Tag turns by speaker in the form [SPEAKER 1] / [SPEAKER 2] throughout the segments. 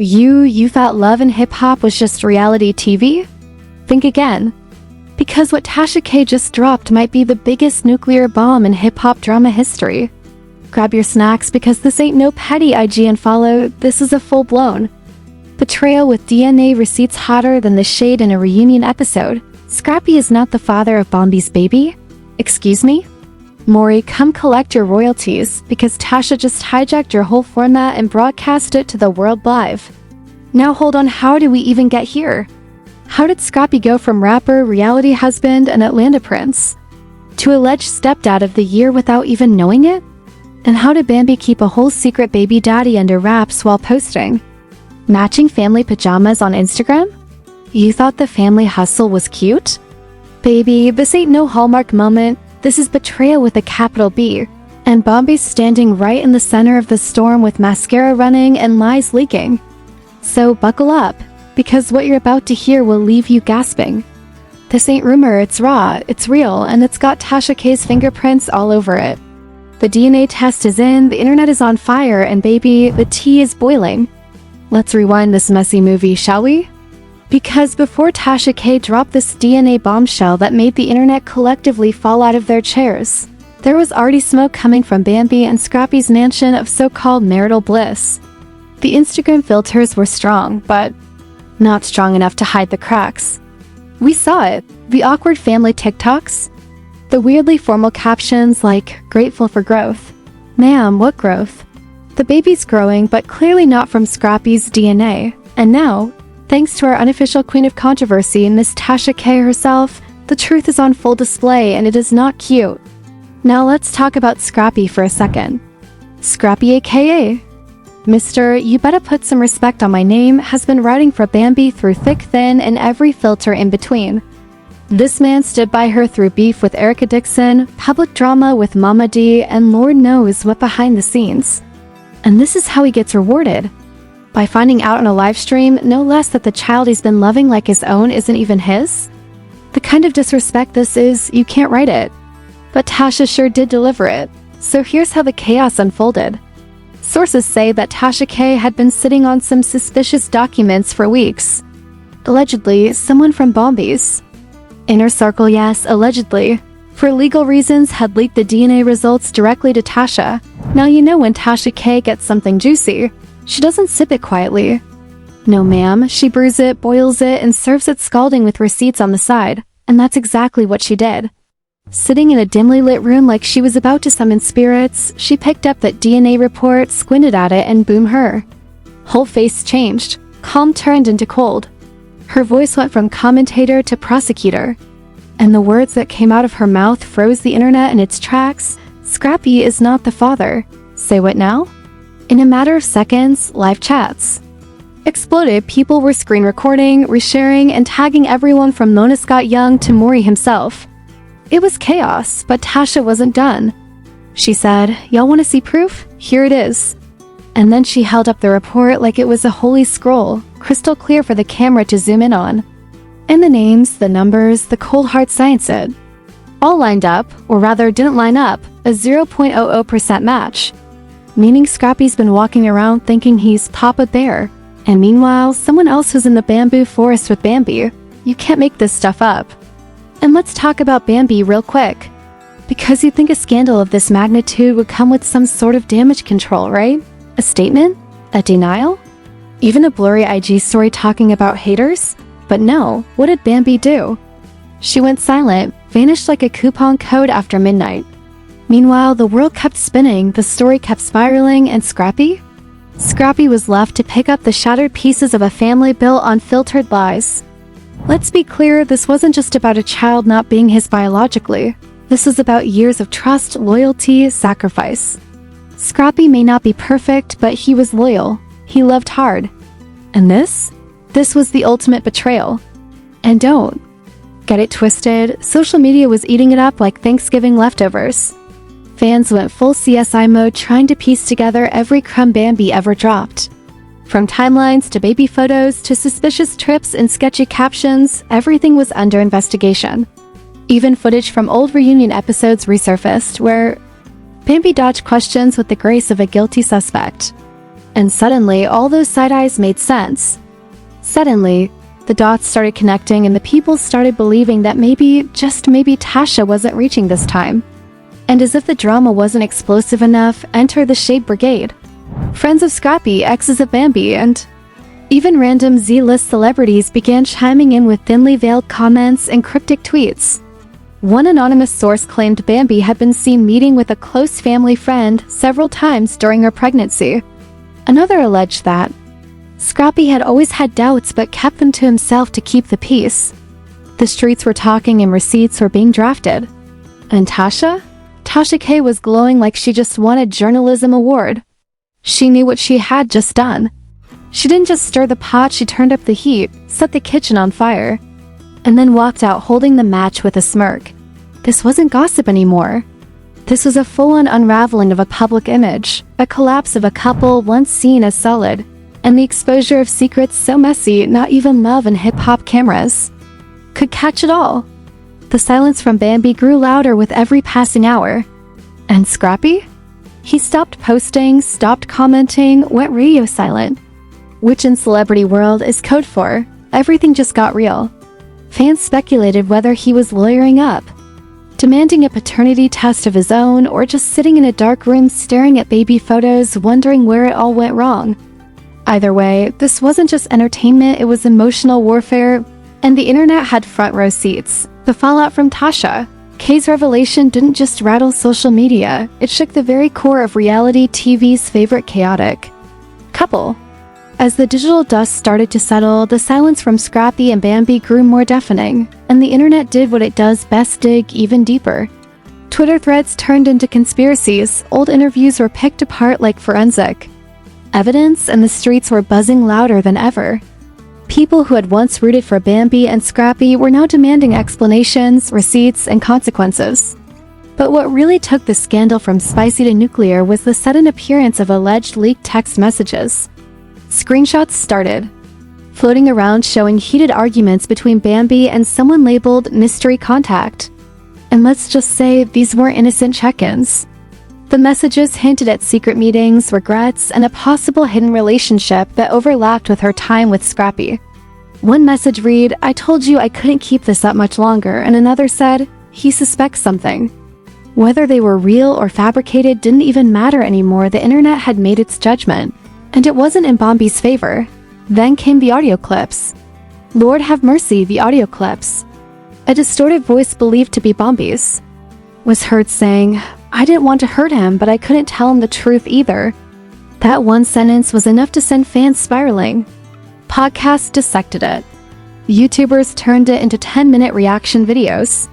[SPEAKER 1] You thought love and hip-hop was just reality TV? Think again. Because what Tasha K just dropped might be the biggest nuclear bomb in hip-hop drama history. Grab your snacks because this ain't no petty IG and follow, this is a full-blown betrayal with DNA receipts hotter than the shade in a reunion episode. Scrappy is not the father of Bambi's baby? Excuse me? Maury, come collect your royalties, because Tasha just hijacked your whole format and broadcast it to the world live. Now hold on, how did we even get here? How did Scrappy go from rapper, reality husband, and Atlanta prince to alleged stepdad of the year without even knowing it? And how did Bambi keep a whole secret baby daddy under wraps while posting matching family pajamas on Instagram? You thought the family hustle was cute? Baby, this ain't no Hallmark moment. This is betrayal with a capital B. And Bambi's standing right in the center of the storm with mascara running and lies leaking. So buckle up, because what you're about to hear will leave you gasping. This ain't rumor, it's raw, it's real, and it's got Tasha K's fingerprints all over it. The DNA test is in, the internet is on fire, and baby, the tea is boiling. Let's rewind this messy movie, shall we? Because before Tasha K dropped this DNA bombshell that made the internet collectively fall out of their chairs, there was already smoke coming from Bambi and Scrappy's mansion of so-called marital bliss. The Instagram filters were strong, but not strong enough to hide the cracks. We saw it, the awkward family TikToks, the weirdly formal captions like, grateful for growth. Ma'am, what growth? The baby's growing, but clearly not from Scrappy's DNA. And now, thanks to our unofficial queen of controversy, Miss Tasha K herself, the truth is on full display and it is not cute. Now let's talk about Scrappy for a second. Scrappy aka Mr. You Better Put Some Respect on My Name has been writing for Bambi through thick, thin, and every filter in between. This man stood by her through beef with Erica Dixon, public drama with Mama D, and Lord knows what behind the scenes. And this is how he gets rewarded. By finding out on a live stream, no less, that the child he's been loving like his own isn't even his. The kind of disrespect this is, you can't write it. But Tasha sure did deliver it. So here's how the chaos unfolded. Sources say that Tasha K had been sitting on some suspicious documents for weeks. Allegedly, someone from Bambi's inner circle, yes, allegedly, for legal reasons had leaked the DNA results directly to Tasha. Now you know when Tasha K gets something juicy, she doesn't sip it quietly. No ma'am, she brews it, boils it, and serves it scalding with receipts on the side. And that's exactly what she did. Sitting in a dimly lit room like she was about to summon spirits, she picked up that DNA report, squinted at it, and boom, her whole face changed. Calm turned into cold. Her voice went from commentator to prosecutor. And the words that came out of her mouth froze the internet in its tracks. Scrappy is not the father. Say what now? In a matter of seconds, live chats exploded. People were screen recording, resharing, and tagging everyone from Mona Scott Young to Maury himself. It was chaos, but Tasha wasn't done. She said, "Y'all want to see proof? Here it is." And then she held up the report like it was a holy scroll, crystal clear for the camera to zoom in on. And the names, the numbers, the cold hard science it all lined up, or rather didn't line up, a 0.00% match. Meaning Scrappy's been walking around thinking he's Papa Bear. And meanwhile, someone else was in the bamboo forest with Bambi. You can't make this stuff up. And let's talk about Bambi real quick. Because you'd think a scandal of this magnitude would come with some sort of damage control, right? A statement? A denial? Even a blurry IG story talking about haters? But no, what did Bambi do? She went silent, vanished like a coupon code after midnight. Meanwhile, the world kept spinning, the story kept spiraling, and Scrappy? Scrappy was left to pick up the shattered pieces of a family built on filtered lies. Let's be clear, this wasn't just about a child not being his biologically. This was about years of trust, loyalty, sacrifice. Scrappy may not be perfect, but he was loyal. He loved hard. And this? This was the ultimate betrayal. And don't get it twisted, social media was eating it up like Thanksgiving leftovers. Fans went full CSI mode trying to piece together every crumb Bambi ever dropped. From timelines to baby photos to suspicious trips and sketchy captions, everything was under investigation. Even footage from old reunion episodes resurfaced, where Bambi dodged questions with the grace of a guilty suspect. And suddenly, all those side eyes made sense. Suddenly, the dots started connecting and the people started believing that maybe, just maybe, Tasha wasn't reaching this time. And as if the drama wasn't explosive enough, enter the Shade Brigade. Friends of Scrappy, exes of Bambi, and even random Z-list celebrities began chiming in with thinly veiled comments and cryptic tweets. One anonymous source claimed Bambi had been seen meeting with a close family friend several times during her pregnancy. Another alleged that Scrappy had always had doubts but kept them to himself to keep the peace. The streets were talking and receipts were being drafted. And Tasha? Tasha K was glowing like she just won a journalism award. She knew what she had just done. She didn't just stir the pot, she turned up the heat, set the kitchen on fire, and then walked out holding the match with a smirk. This wasn't gossip anymore. This was a full-on unraveling of a public image, a collapse of a couple once seen as solid, and the exposure of secrets so messy not even love and hip-hop cameras could catch it all. The silence from Bambi grew louder with every passing hour. And Scrappy? He stopped posting, stopped commenting, went radio silent. Which in celebrity world is code for, everything just got real. Fans speculated whether he was lawyering up, demanding a paternity test of his own, or just sitting in a dark room staring at baby photos wondering where it all went wrong. Either way, this wasn't just entertainment, it was emotional warfare, and the internet had front row seats. The fallout from Tasha K's revelation didn't just rattle social media, it shook the very core of reality TV's favorite chaotic couple. As the digital dust started to settle, the silence from Scrappy and Bambi grew more deafening, and the internet did what it does best: dig even deeper. Twitter threads turned into conspiracies, old interviews were picked apart like forensic evidence, and the streets were buzzing louder than ever. People who had once rooted for Bambi and Scrappy were now demanding explanations, receipts, and consequences. But what really took the scandal from spicy to nuclear was the sudden appearance of alleged leaked text messages. Screenshots started floating around showing heated arguments between Bambi and someone labeled mystery contact. And let's just say these weren't innocent check-ins. The messages hinted at secret meetings, regrets, and a possible hidden relationship that overlapped with her time with Scrappy. One message read, "I told you I couldn't keep this up much longer," and another said, "He suspects something." Whether they were real or fabricated didn't even matter anymore. The internet had made its judgment. And it wasn't in Bambi's favor. Then came the audio clips. Lord have mercy, the audio clips. A distorted voice believed to be Bambi's was heard saying, "I didn't want to hurt him, but I couldn't tell him the truth either." That one sentence was enough to send fans spiraling. Podcasts dissected it. YouTubers turned it into 10-minute reaction videos.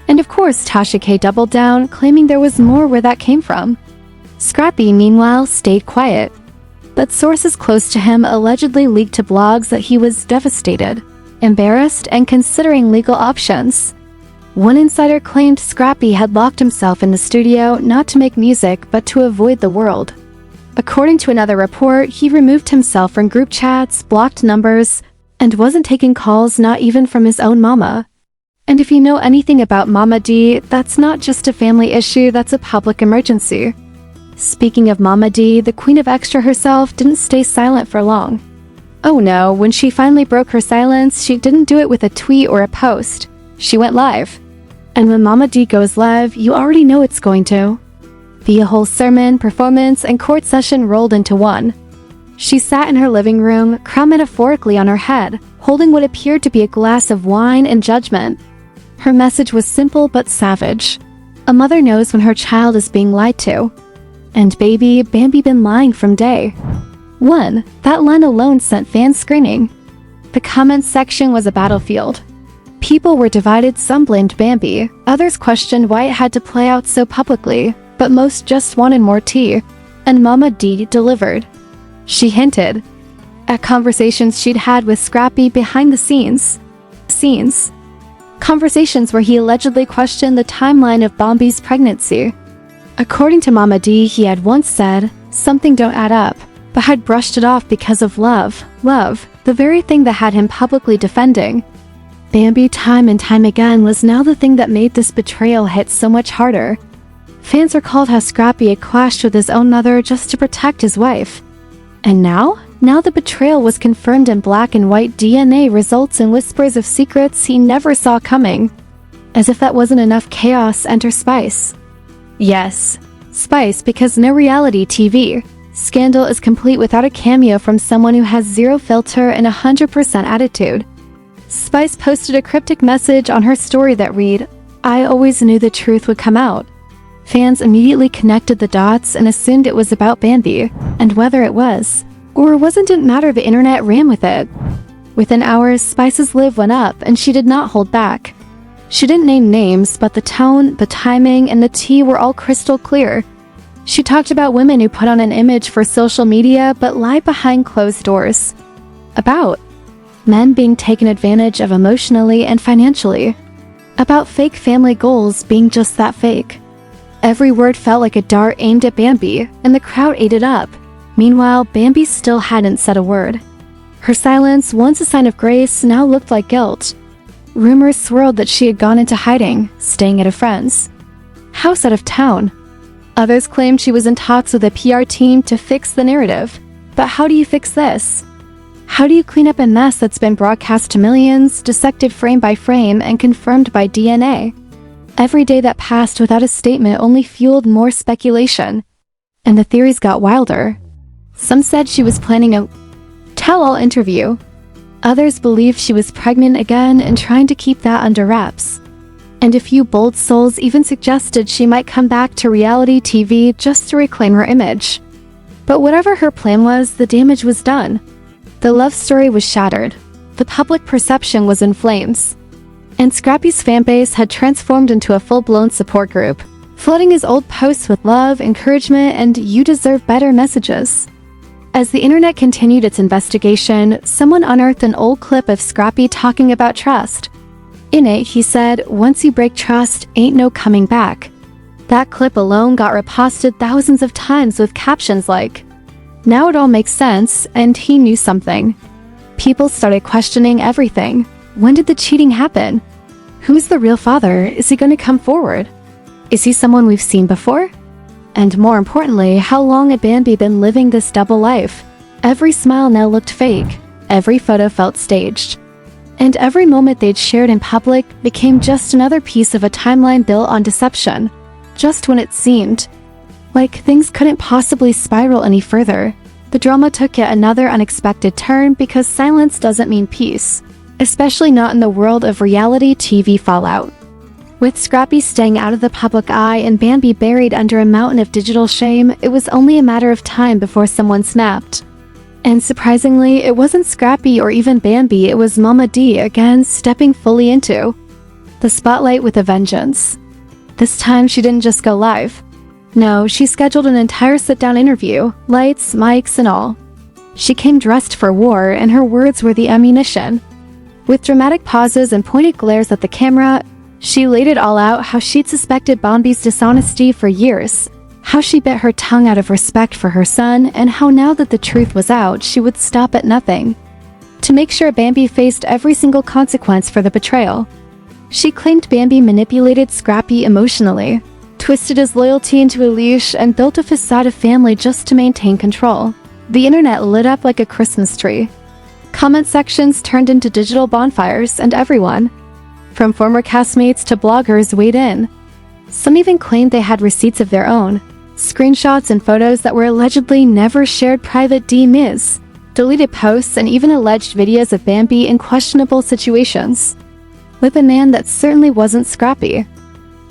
[SPEAKER 1] And of course, Tasha K doubled down, claiming there was more where that came from. Scrappy, meanwhile, stayed quiet. But sources close to him allegedly leaked to blogs that he was devastated, embarrassed, and considering legal options. One insider claimed Scrappy had locked himself in the studio not to make music but to avoid the world. According to another report, he removed himself from group chats, blocked numbers, and wasn't taking calls, not even from his own mama. And if you know anything about Mama D, that's not just a family issue, that's a public emergency. Speaking of Mama D, the Queen of Extra herself didn't stay silent for long. Oh no, when she finally broke her silence, she didn't do it with a tweet or a post. She went live. And when Mama D goes live, you already know it's going to be a whole sermon, performance, and court session rolled into one. She sat in her living room, crown metaphorically on her head, holding what appeared to be a glass of wine in judgment. Her message was simple but savage. A mother knows when her child is being lied to. And baby, Bambi been lying from day one. That line alone sent fans screaming. The comments section was a battlefield. People were divided, some blamed Bambi, others questioned why it had to play out so publicly, but most just wanted more tea. And Mama D delivered. She hinted at conversations she'd had with Scrappy behind the scenes. Conversations where he allegedly questioned the timeline of Bambi's pregnancy. According to Mama D, he had once said, "Something don't add up," but had brushed it off because of love, the very thing that had him publicly defending Bambi time and time again was now the thing that made this betrayal hit so much harder. Fans recalled how Scrappy had clashed with his own mother just to protect his wife. And now the betrayal was confirmed in black and white DNA results and whispers of secrets he never saw coming. As if that wasn't enough chaos, enter Spice. Yes, Spice, because no reality TV scandal is complete without a cameo from someone who has zero filter and 100% attitude. Spice posted a cryptic message on her story that read, "I always knew the truth would come out." Fans immediately connected the dots and assumed it was about Bambi, and whether it was, or didn't matter, the internet ran with it. Within hours, Spice's live went up, and she did not hold back. She didn't name names, but the tone, the timing, and the tea were all crystal clear. She talked about women who put on an image for social media but lie behind closed doors. About men being taken advantage of emotionally and financially. About fake family goals being just that fake. Every word felt like a dart aimed at Bambi, and the crowd ate it up. Meanwhile, Bambi still hadn't said a word. Her silence, once a sign of grace, now looked like guilt. Rumors swirled that she had gone into hiding, staying at a friend's house out of town. Others claimed she was in talks with a PR team to fix the narrative. But how do you fix this? How do you clean up a mess that's been broadcast to millions, dissected frame by frame, and confirmed by DNA? Every day that passed without a statement only fueled more speculation. And the theories got wilder. Some said she was planning a tell-all interview. Others believed she was pregnant again and trying to keep that under wraps. And a few bold souls even suggested she might come back to reality TV just to reclaim her image. But whatever her plan was, the damage was done. The love story was shattered. The public perception was in flames. And Scrappy's fanbase had transformed into a full-blown support group, flooding his old posts with love, encouragement, and "you deserve better" messages. As the internet continued its investigation, someone unearthed an old clip of Scrappy talking about trust. In it, he said, "Once you break trust, ain't no coming back." That clip alone got reposted thousands of times with captions like, "Now it all makes sense, and he knew something." People started questioning everything. When did the cheating happen? Who's the real father? Is he going to come forward? Is he someone we've seen before? And more importantly, how long had Bambi been living this double life? Every smile now looked fake. Every photo felt staged. And every moment they'd shared in public became just another piece of a timeline built on deception. Just when it seemed like things couldn't possibly spiral any further, the drama took yet another unexpected turn, because silence doesn't mean peace, especially not in the world of reality TV fallout. With Scrappy staying out of the public eye and Bambi buried under a mountain of digital shame, it was only a matter of time before someone snapped. And surprisingly, it wasn't Scrappy or even Bambi, it was Mama D again, stepping fully into the spotlight with a vengeance. This time she didn't just go live. No, she scheduled an entire sit-down interview, lights, mics, and all. She came dressed for war, and her words were the ammunition. With dramatic pauses and pointed glares at the camera, she laid it all out: how she'd suspected Bambi's dishonesty for years, how she bit her tongue out of respect for her son, and how now that the truth was out, she would stop at nothing to make sure Bambi faced every single consequence for the betrayal. She claimed Bambi manipulated Scrappy emotionally, twisted his loyalty into a leash, and built a facade of family just to maintain control. The internet lit up like a Christmas tree. Comment sections turned into digital bonfires, and everyone, from former castmates to bloggers, weighed in. Some even claimed they had receipts of their own, screenshots and photos that were allegedly never shared, private DMs, deleted posts, and even alleged videos of Bambi in questionable situations with a man that certainly wasn't Scrappy.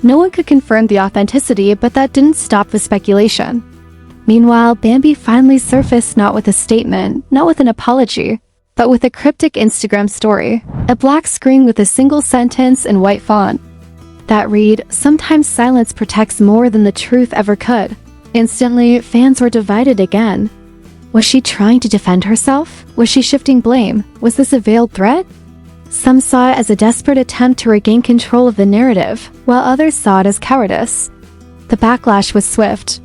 [SPEAKER 1] No one could confirm the authenticity, but that didn't stop the speculation. Meanwhile, Bambi finally surfaced, not with a statement, not with an apology, but with a cryptic Instagram story, a black screen with a single sentence in white font that read, "Sometimes silence protects more than the truth ever could." Instantly, fans were divided again. Was she trying to defend herself? Was she shifting blame? Was this a veiled threat? Some saw it as a desperate attempt to regain control of the narrative, while others saw it as cowardice. The backlash was swift.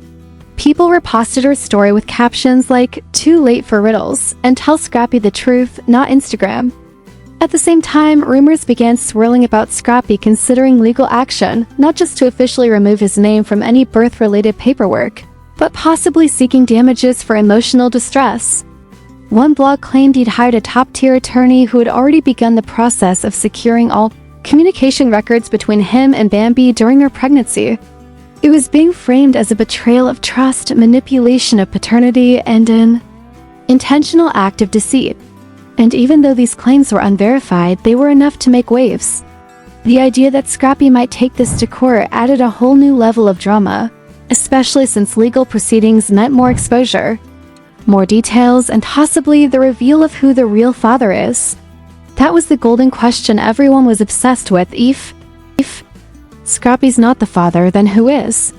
[SPEAKER 1] People reposted her story with captions like, "Too late for riddles," and "Tell Scrappy the truth, not Instagram." At the same time, rumors began swirling about Scrappy considering legal action, not just to officially remove his name from any birth-related paperwork, but possibly seeking damages for emotional distress. One blog claimed he'd hired a top-tier attorney who had already begun the process of securing all communication records between him and Bambi during her pregnancy. It was being framed as a betrayal of trust, manipulation of paternity, and an intentional act of deceit. And even though these claims were unverified, they were enough to make waves. The idea that Scrappy might take this to court added a whole new level of drama, especially since legal proceedings meant more exposure, more details, and possibly the reveal of who the real father is. That was the golden question everyone was obsessed with. If Scrappy's not the father, then who is?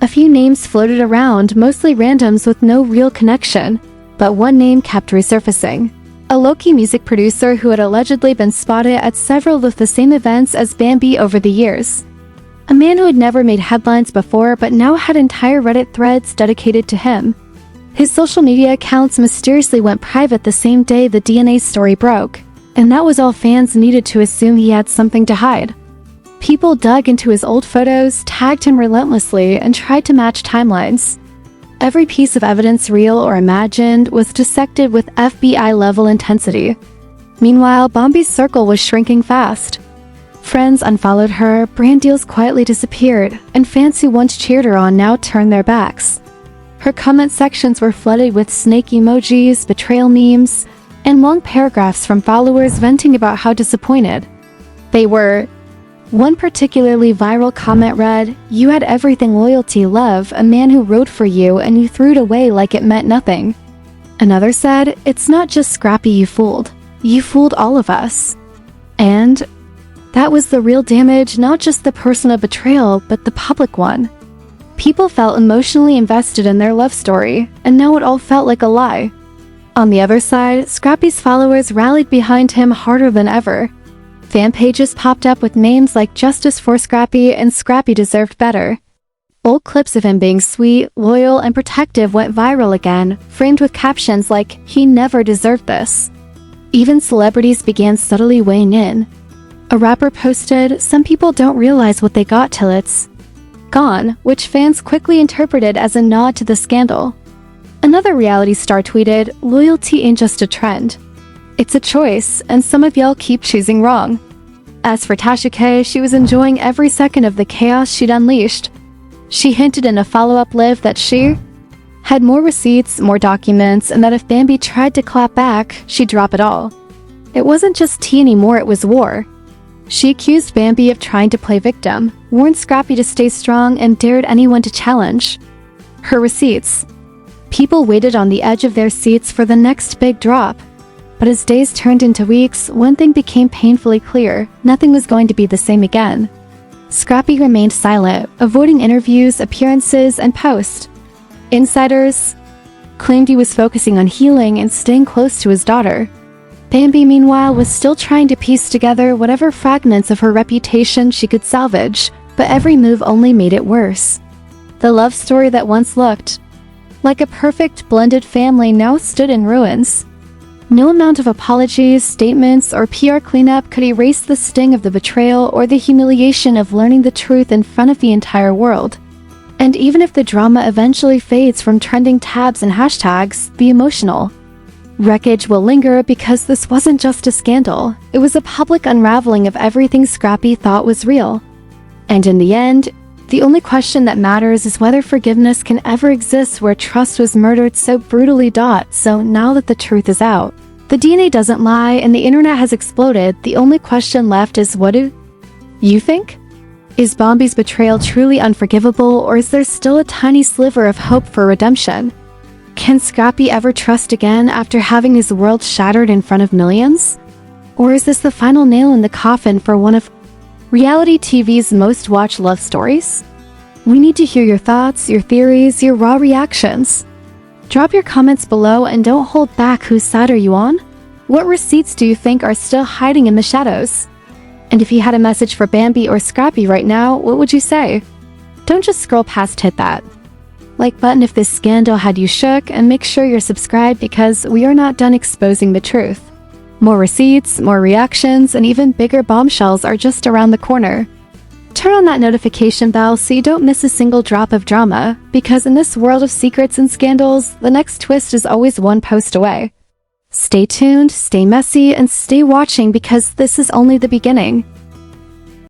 [SPEAKER 1] A few names floated around, mostly randoms with no real connection, but one name kept resurfacing. A low-key music producer who had allegedly been spotted at several of the same events as Bambi over the years. A man who had never made headlines before but now had entire Reddit threads dedicated to him. His social media accounts mysteriously went private the same day the DNA story broke, and that was all fans needed to assume he had something to hide. People dug into his old photos, tagged him relentlessly, and tried to match timelines. Every piece of evidence, real or imagined, was dissected with FBI-level intensity. Meanwhile, Bambi's circle was shrinking fast. Friends unfollowed her, brand deals quietly disappeared, and fans who once cheered her on now turned their backs. Her comment sections were flooded with snake emojis, betrayal memes, and long paragraphs from followers venting about how disappointed they were. One particularly viral comment read, "You had everything: loyalty, love, a man who rode for you, and you threw it away like it meant nothing." Another said, "It's not just Scrappy you fooled all of us." And that was the real damage, not just the personal betrayal, but the public one. People felt emotionally invested in their love story, and now it all felt like a lie. On the other side, Scrappy's followers rallied behind him harder than ever. Fan pages popped up with names like "Justice for Scrappy" and "Scrappy deserved better." Old clips of him being sweet, loyal, and protective went viral again, framed with captions like, "He never deserved this." Even celebrities began subtly weighing in. A rapper posted, "Some people don't realize what they got till it's gone," which fans quickly interpreted as a nod to the scandal. Another reality star tweeted, "Loyalty ain't just a trend. It's a choice, and some of y'all keep choosing wrong." As for Tasha K, she was enjoying every second of the chaos she'd unleashed. She hinted in a follow-up live that she had more receipts, more documents, and that if Bambi tried to clap back, she'd drop it all. It wasn't just tea anymore, it was war. She accused Bambi of trying to play victim, warned Scrappy to stay strong, and dared anyone to challenge her receipts. People waited on the edge of their seats for the next big drop. But as days turned into weeks, one thing became painfully clear: nothing was going to be the same again. Scrappy remained silent, avoiding interviews, appearances, and posts. Insiders claimed he was focusing on healing and staying close to his daughter. Bambi, meanwhile, was still trying to piece together whatever fragments of her reputation she could salvage, but every move only made it worse. The love story that once looked like a perfect blended family now stood in ruins. No amount of apologies, statements, or PR cleanup could erase the sting of the betrayal or the humiliation of learning the truth in front of the entire world. And even if the drama eventually fades from trending tabs and hashtags, the emotional wreckage will linger, because this wasn't just a scandal. It was a public unraveling of everything Scrappy thought was real. And in the end, the only question that matters is whether forgiveness can ever exist where trust was murdered so brutally. So now that the truth is out, the DNA doesn't lie, and the internet has exploded, the only question left is, what do you think? Is Bambi's betrayal truly unforgivable, or is there still a tiny sliver of hope for redemption? Can Scrappy ever trust again after having his world shattered in front of millions? Or is this the final nail in the coffin for one of reality TV's most watched love stories? We need to hear your thoughts, your theories, your raw reactions. Drop your comments below, and don't hold back. Whose side are you on? What receipts do you think are still hiding in the shadows? And if you had a message for Bambi or Scrappy right now, what would you say? Don't just scroll past, hit that like button if this scandal had you shook, and make sure you're subscribed, because we are not done exposing the truth. More receipts, more reactions, and even bigger bombshells are just around the corner. Turn on that notification bell so you don't miss a single drop of drama, because in this world of secrets and scandals, the next twist is always one post away. Stay tuned, stay messy, and stay watching because this is only the beginning.